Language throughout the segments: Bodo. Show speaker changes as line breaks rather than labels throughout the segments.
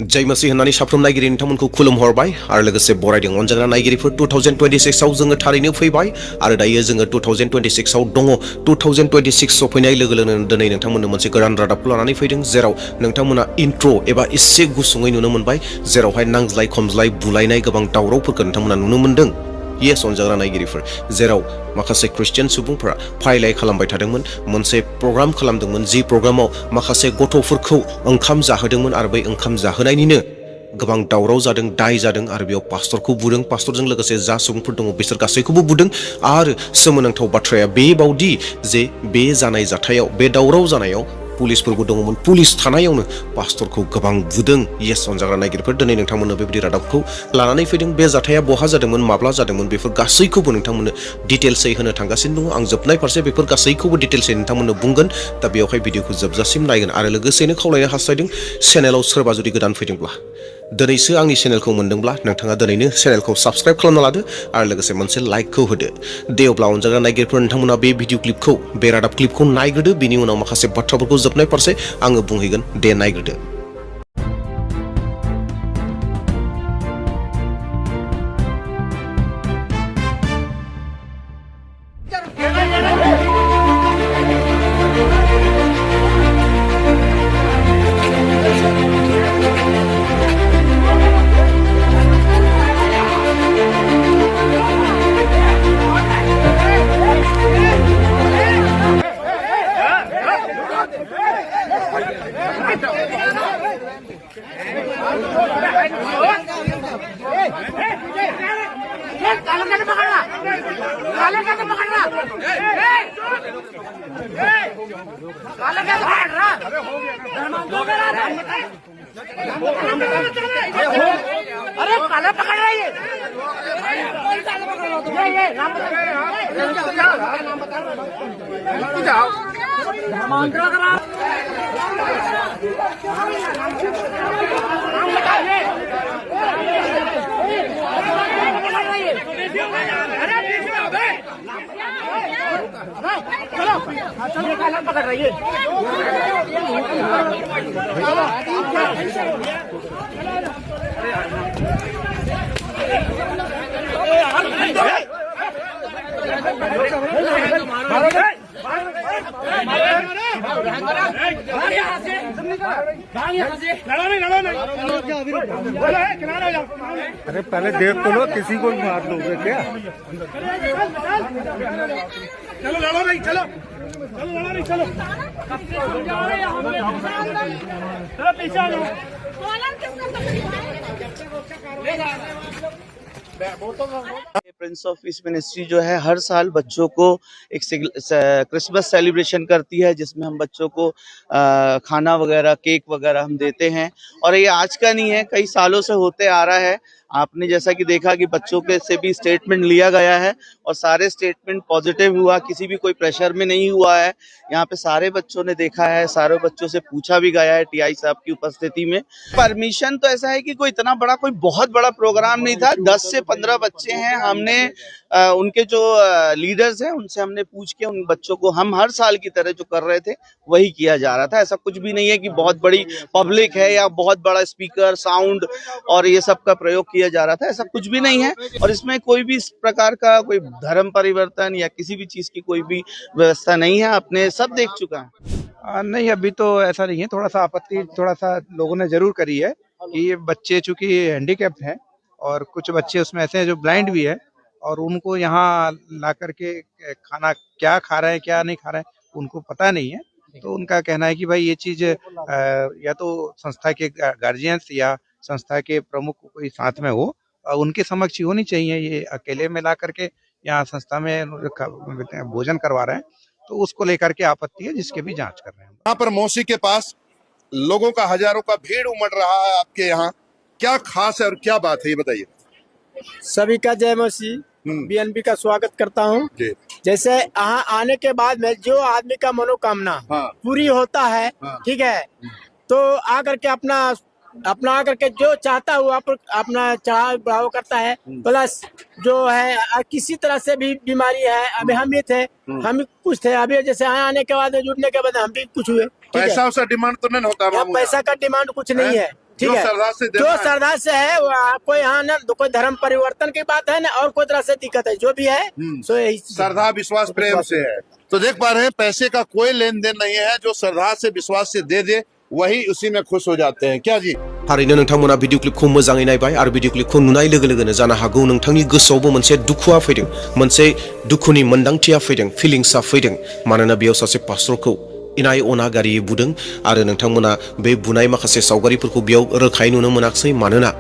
जय मसीह होननानै साफ्रोम नायगिरि नोंथांमोनखौ खुलुमहरबाय आरो लोगोसे बरायदों अनजाग्रा नायगिरिफोर 2026 आव जोङो थारैनो फैबाय आरो दायो जोङो 2026 आव दङ 2026 आव फैनाय लोगो लोगोनो दिनै नोंथांमोननो मोनसे गोदान रादाबखौ लानानै फैदों जेराव नोंथांमोना इन्ट्र एबा एसे गुसुङै नुनो मोनबाय जेरावहाय नांज्लाय खमज्लाय बुलायनाय गोबां दावरावफोरखौ नोंथांमोना नुनो मोनदों येस अनजाग्रा नायगिरिफोर जेराव माखासे ख्रिस्टियान सुबुंफोरा फारिलाइ खालामबाय थादोंमोन मोनसे प्रग्राम खालामदोंमोन जि प्रग्रामाव माखासे गथ'फोरखौ ओंखाम जाहोदोंमोन आरो बै ओंखाम जाहोनायनिनो गोबां दावराव जादों दाय जादों आरो बेयाव पास्टरखौ बुदों पास्टरजों लोगोसे जा सुबुंफोर दङ बिसोर गासैखौबो बुदों आरो सोमोनांथाव बाथ्राया बेबावदि जे बे जानाय जाथायाव बे दावराव जानायाव पुलिसफोरबो दङमोन पुलिस थानायावनो पास्टरखौ गोबां बुदों येस अनजाग्रा नायगिरिफोर दिनै नोंथांमोननो बेबायदि रादाबखौ लानानै फैदों बे जाथाया बहा जादोंमोन माब्ला जादोंमोन बेफोर गासैखौबो नोंथांमोननो डिटेल्सै होनो थांगासिनो दङ आं जोबनाय फारसे बेफोर गासैखौबो डिटेल्सै नोंथांमोननो बुंगोन दा बेयावहाय भिडिअखौ जोबजासिम नायगोन आरो लोगोसेनो खावलायनो हास्थायदों चेनेलाव सोरबा जुदि गोदान फैदोंब्ला दिनैसो आंनि चेनेलखौ मोनदोंब्ला नोंथाङा दिनैनो चेनेलखौ साबस्क्राइब खालामना लादो आरो लोगोसे मोनसे लाइकखौ होदो दे अब्ला अनजाग्रा नायगिरिफोर नोंथांमोना बे भिडिअ क्लिपखौ बे रादाब क्लिपखौ नायग्रोदो बिनि उनाव माखासे बाथ्राफोरखौ जोबनाय फारसे आङो बुंहैगोन दे नायग्रोदो
अरे काला पकड़ रहा है ये नाम बता चलो काला पकड़ रही है
अरे पहले देख तो लो किसी को भी मार दोगे क्या
चलो लड़ो नहीं चलो चलो लड़ो नहीं चलो चलो पीछे आ जाओ
प्रिंस ऑफ पीस मिनिस्ट्री जो है हर साल बच्चों को एक क्रिसमस सेलिब्रेशन करती है जिसमें हम बच्चों को खाना वगैरह केक वगैरह हम देते हैं और ये आज का नहीं है कई सालों से होते आ रहा है। आपने जैसा कि देखा कि बच्चों के से भी स्टेटमेंट लिया गया है और सारे स्टेटमेंट पॉजिटिव हुआ, किसी भी कोई प्रेशर में नहीं हुआ है। यहाँ पे सारे बच्चों ने देखा है, सारे बच्चों से पूछा भी गया है टीआई साहब की उपस्थिति में। परमिशन तो ऐसा है कि कोई इतना बड़ा कोई बहुत बड़ा प्रोग्राम नहीं था, 10 से 15 बच्चे हैं। हमने उनके जो लीडर्स हैं उनसे हमने पूछ के उन बच्चों को हम हर साल की तरह जो कर रहे थे वही किया जा रहा था। ऐसा कुछ भी नहीं है कि बहुत बड़ी पब्लिक है या बहुत बड़ा स्पीकर साउंड और ये सब का प्रयोग किया जा रहा था, ऐसा कुछ भी नहीं है। और इसमें कोई भी इस प्रकार का कोई धर्म परिवर्तन या किसी भी चीज की कोई भी व्यवस्था नहीं है। आपने सब देख चुका है।
नहीं अभी तो ऐसा नहीं है। थोड़ा सा आपत्ति थोड़ा सा लोगों ने जरूर करी है कि ये बच्चे चूंकि हैंडीकैप्ड हैं और कुछ बच्चे उसमें ऐसे हैं जो ब्लाइंड भी है और उनको यहाँ ला करके खाना क्या खा रहे हैं क्या नहीं खा रहे हैं उनको पता नहीं है। तो उनका कहना है कि भाई ये चीज या तो संस्था के गार्जियंस या संस्था के प्रमुख कोई साथ में हो, उनके समक्ष होनी चाहिए। ये अकेले में ला करके यहाँ संस्था में भोजन करवा रहे हैं तो उसको लेकर के आपत्ति है, जिसके भी जांच कर रहे हैं।
यहाँ पर मौसी के पास लोगों का हजारों का भीड़ उमड़ रहा है। आपके यहाँ क्या खास है और क्या बात है ये बताइए।
सभी का जय मसीह, बीएनबी का स्वागत करता हूँ। जैसे यहाँ आने के बाद में जो आदमी का मनोकामना पूरी होता है, ठीक है, तो आकर के अपना अपना करके जो चाहता हुआ अपना चढ़ाव बढ़ाव करता है। प्लस जो है किसी तरह से भी बीमारी है, अभी हम भी थे, हम भी कुछ थे, अभी जैसे यहाँ आने के बाद जुड़ने के बाद हम भी कुछ हुए।
पैसा वैसा डिमांड तो नहीं होता
यहाँ पैसा का डिमांड कुछ नहीं है, ठीक है, जो श्रद्धा से है वो आपको यहाँ ना कोई धर्म परिवर्तन की बात है ना और कोई तरह से दिक्कत है, जो भी है सो यही
श्रद्धा विश्वास प्रेम से है। तो देख पा रहे हैं पैसे का कोई लेन देन नहीं है, जो श्रद्धा से विश्वास से दे वही उसी में खुश हो जाते हैं। क्या जी?
थारैनो नोंथांमोना भिडिअ क्लिपखौ मोजाङै नायबाय आरो भिडिअ क्लिपखौ नुनाय लोगो लोगोनो जानो हागौ नोंथांनि गोसोआवबो मोनसे दुखुआ फैदों, मोनसे दुखुनि मोन्दांथिया फैदों, फिलिंसआ फैदों, मानोना बेयाव सासे पास्टरखौ इनाय अनागारियै बुदों आरो नोंथांमोना बे बुनाय माखासे सावगारिफोरखौ बेयाव रोखायै नुनो मोनाखै, मानोना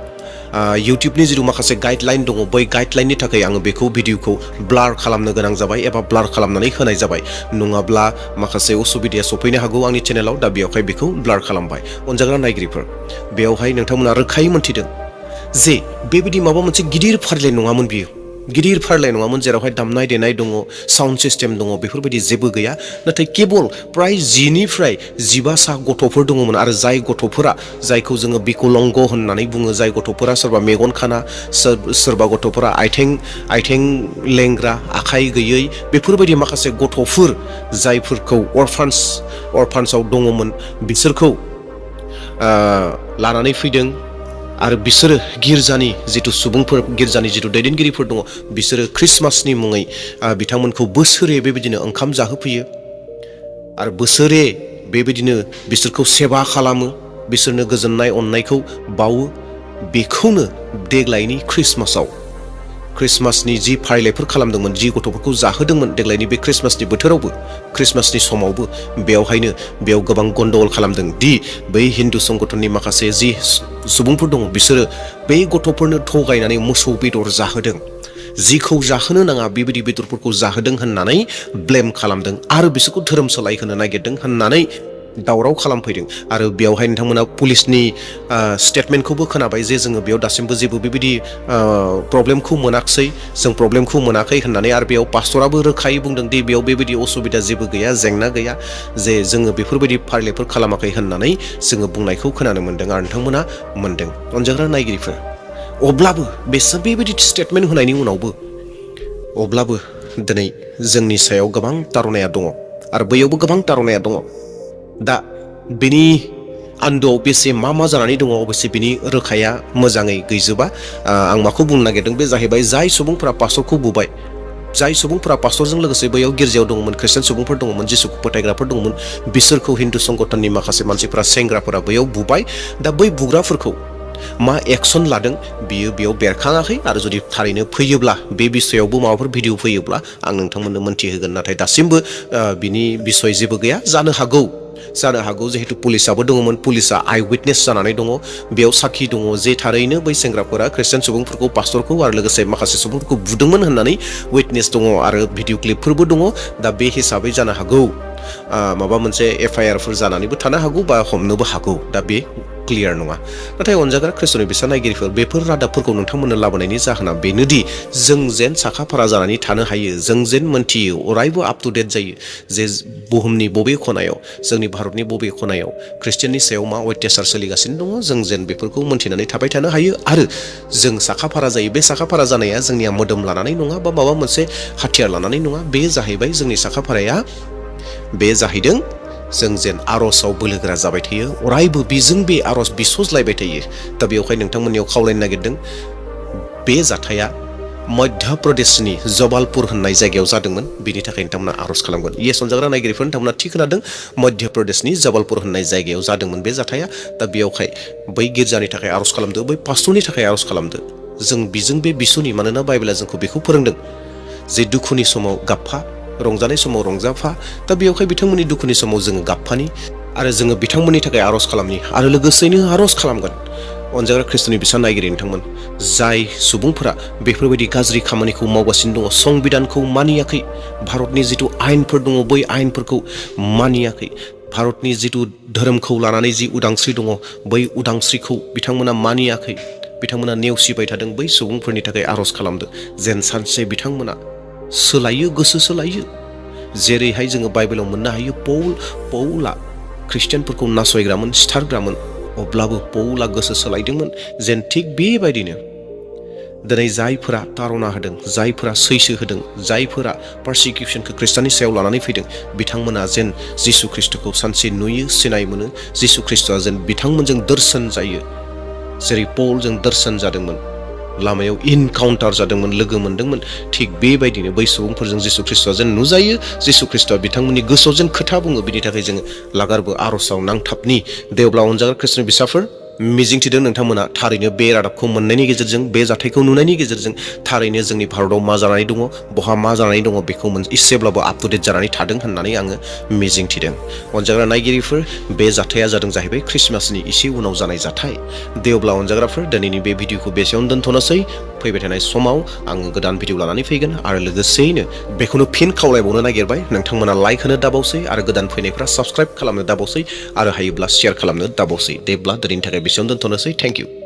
इउटिउबनि जिथु माखासे गाइडलाइन दङ, बै गाइडलाइननि थाखाय आङो बेखौ भिडिअखौ ब्लार खालामनो गोनां जाबाय एबा ब्लार खालामनानै होनाय जाबाय, नङाब्ला माखासे उसुबिदाया सफैनो हागौ आंनि चेनेलाव, दा बेयावहाय बेखौ ब्लार खालामबाय। अनजाग्रा नायगिरिफोर, बेयावहाय नोंथांमोना रोखायै मोन्थिदों जे बेबायदि माबा मोनसे गिदिर फारिलाइ नङामोन बियो, गिदिर फारिलाइ नङामोन जेरावहाय दामनाय देनाय दङ, साउन्ड सिस्टेम दङ, बेफोरबायदि जेबो गैया, नाथाय केबल प्राय 10 निफ्राय 15सा गथ'फोर दङमोन आरो जाय गथ'फोरा जायखौ जोङो बिकलंग होननानै बुङो, जाय गथ'फोरा सोरबा मेगन खाना, सोरबा गथ'फोरा आइथें लेंग्रा, आखाइ गैयै, बेफोरबायदि माखासे गथ'फोर जायफोरखौ अरफान्सआव दङमोन, बिसोरखौ लानानै फैदों आरो बिसोरो गिर्जानि जिथु सुबुंफोर, गिर्जानि जिथु दैदेनगिरिफोर दङ, बिसोरो ख्रिस्टमासनि मुङै बिथांमोनखौ बोसोरे बेबायदिनो ओंखाम जाहोफैयो आरो बोसोरे बेबायदिनो बिसोरखौ सेवा खालामो, बिसोरनो गोजोननाय अननायखौ बावो। बेखौनो देग्लायनि ख्रिस्टमासनि जि फारिलाइफोर खालामदोंमोन, जि गथ'फोरखौ जाहोदोंमोन देग्लायनि बे ख्रिस्टमासनि बोथोरावबो, ख्रिस्टमासनि समावबो, बेयाव गोबां गन्डगोल खालामदों दि बै हिन्दु संगठननि माखासे जि सुबुंफोर दङ, बिसोरो बे गथ'फोरनो थगायनानै मोसौ बेदर जाहोदों, जिखौ जाहोनो नाङा बेबायदि बेदरफोरखौ जाहोदों होननानै ब्लेम खालामदों आरो बिसोरखौ धोरोम सोलायहोनो नागिरदों होननानै दावराव खालामफैदों। आरो बेयावहाय नोंथांमोना पुलिसनि स्टेटमेन्टखौबो खोनाबाय जे जोङो बेयाव दासिमबो जेबो बेबायदि प्रब्लेमखौ मोनाखै, जों प्रब्लेमखौ मोनाखै होननानै, आरो बेयाव पास्टराबो रोखायै बुंदों दि बेयाव बेबायदि असुबिदा जेबो गैया, जेंना गैया, जे जोङो बेफोरबायदि फारिलाइफोर खालामाखै होननानै जोङो बुंनायखौ खोनानो मोन्दों आरो नोंथांमोना मोन्दों। अनजाग्रा नायगिरिफोर, अब्लाबो बेबायदि स्टेटमेन्ट होनायनि उनावबो अब्लाबो दिनै जोंनि सायाव गोबां तारनाया दङ आरो बैयावबो गोबां तारनाया दङ। दा बेनि आन्दोआव बेसे मा जानानै दङ, अबयसे बिनि रोखाया मोजाङै गैजोबा। आं माखौ बुंनो नागिरदों बे जाहैबाय, जाय सुबुंफोरा पास्टरखौ बुबाय, जाय सुबुंफोरा पास्टरजों लोगोसे बैयाव गिर्जायाव दङमोन, खृष्टान सुबुंफोर दङमोन, जिसुखौ फोथायग्राफोर दङमोन, बिसोरखौ हिन्दु संगठननि माखासे मानसिफोरा, सेंग्राफोरा बैयाव बुबाय। दा बै बुग्राफोरखौ मा एक्सन लादों बियो बेयाव बेरखाङाखै, आरो जुदि थारैनो फैयोब्ला बे बिसयावबो माबाफोर भिडिअ फैयोब्ला आं नोंथांमोननो मोन्थिहोगोन, नाथाय दासिमबो बिनि बिसय जेबो गैया। जानो हागौ जिहेतु पुलिसाबो दङमोन, पुलिसा आइ उइटनेस जानानै दङ, बेयाव साखि दङ जे थारैनो बै सेंग्राफोरा खृष्टान सुबुंफोरखौ, पास्टरखौ आरो लोगोसे माखासे सुबुंफोरखौ बुदोंमोन होननानै उइटनेस दङ आरो भिडिअ क्लिपफोरबो दङ। दा बे हिसाबै जानो हागौ माबा मोनसे FIR फोर जानानैबो थानो हागौ बा हमनोबो हागौ, दा बे क्लियार नङा। नाथाय अनजाग्रा ख्रिस्ट'नि बिसा नायगिरिफोर, बेफोर रादाबफोरखौ नोंथांमोननो लाबोनायनि जाहोना बेनोदि जों जेन साखाफारा जानानै थानो हायो, जों जेन मोन्थियो, अरायबो आप टु डेट जायो जे बुहुमनि बबे खनायाव, जोंनि भारतनि बबे खनायाव ख्रिस्टियाननि सायाव मा अत्याचार सोलिगासिनो दङ, जों जेन बेफोरखौ मोन्थिनानै थाबाय थानो हायो आरो जों साखाफारा जायो। बे साखाफारा जानाया जोंनिया मोदोम लानानै नङा बा माबा मोनसे हाथियार लानानै नङा, बे जाहैबाय जोंनि साखाफाराया, बे जाहैदों जों जेन आर'जआव बोलोगोरा जाबाय थायो, अरायबो बेजों बे आर'ज बिस'ज्लायबाय थायो। दा बेवहाय नोंथांमोननियाव खावलायनो नागिरदों, बे जाथाया मध्य प्रदेशनि जबालपुर होननाय जायगायाव जादोंमोन, बेनि थाखाय नोंथांमोना आर'ज खालामगोन। येस अनजाग्रा नायगिरिफोर, नोंथांमोना थि खोनादों, मध्य प्रदेशनि जबालपुर होननाय जायगायाव जादोंमोन बे जाथाया। दा बेयावहाय बै गिर्जानि थाखाय आर'ज खालामदो, बै पास्टरनि थाखाय आर'ज खालामदो। जों बिजों बे बिसुनि, मानोना बाइबेला जोंखौ बेखौ फोरोंदों जे दुखुनि समाव गाबफा, रंजानाय समाव रंजाफा। दा बेयावहाय बिथांमोननि दुखुनि समाव जोङो गाबफानि आरो जोङो बिथांमोननि थाखाय आर'ज खालामनि आरो लोगोसेनो आर'ज खालामगोन। अनजाग्रा ख्रिस्ट'नि बिसा नायगिरि नोंथांमोन, जाय सुबुंफोरा बेफोरबायदि गाज्रि खामानिखौ मावगासिनो दङ, संबिधानखौ मानियाखै, भारतनि जिथु आयेनफोर दङ बै आयेनफोरखौ मानियाखै, भारतनि जिथु धोरोमखौ लानानै जि उदांस्रि दङ बै उदांस्रिखौ बिथांमोना मानियाखै, बिथांमोना नेवसिबाय थादों, बै सुबुंफोरनि थाखाय आर'ज खालामदो जेन सानसे बिथांमोना सोलायो, गोसो सोलायो। जेरैहाय जोङो बाइबेलाव मोननो हायो, पौला ख्रिस्टियानफोरखौ नासयग्रामोन, सिथारग्रामोन, अब्लाबो पौला गोसो सोलायदोंमोन जेन थिग बेबायदिनो दिनै जायफोरा तारना होदों, जायफोरा सैसो होदों, जायफोरा पारसिकिउसनखौ ख्रिस्टाननि सायाव लानानै फैदों, बिथांमोना जेन जिसु ख्रिस्टखौ सानसे नुयो, सिनाय मोनो, जिसु ख्रिस्टआ जेन बिथांमोनजों दर्शन जायो, जेरै पलजों दर्शन जादोंमोन, लामायाव इनकाउन्टार जादोंमोन, लोगो मोनदोंमोन, थिग बेबायदिनो बै सुबुंफोरजों जिसु ख्रिस्टआ जेन नुजायो, जिसु ख्रिस्टआ बिथांमोननि गोसोआव जेन खोथा बुङो, बिनि थाखाय जोङो लागारबो आर'जआव नांथाबनि। देवब्ला अनजाग्रा ख्रिस्टनि फिसाफोर, मिजिंथिदों नोंथांमोना थारैनो बे रादाबखौ मोननायनि गेजेरजों, बे जाथायखौ नुनायनि गेजेरजों थारैनो जोंनि भारताव मा जानानै दङ, बहा मा जानानै दङ, बेखौ एसेब्लाबो आप टु डेट जानानै थादों होननानै आङो मिजिंथिदों। अनजाग्रा नायगिरिफोर, बे जाथाया जादों जाहैबाय ख्रिस्टमासनि एसे उनाव जानाय जाथाय। देवब्ला अनजाग्राफोर, दिनैनि बे भिडिअखौ बेसेयावनो दोनथ'नोसै। फैबाय थानाय समाव आङो गोदान भिडिअ लानानै फैगोन आरो लोगोसेयैनो बेखौनो फिन खावलायबावनो नागिरबाय, नोंथांमोना लाइक होनो दाबावसै आरो गोदान फैनायफ्रा साबस्क्राइब खालामनो दाबावसै आरो हायोब्ला शेयार खालामनो दाबावसै। देब्ला दिनैनि थाखाय बेसेयावनो दोनथ'नोसै। Thank you.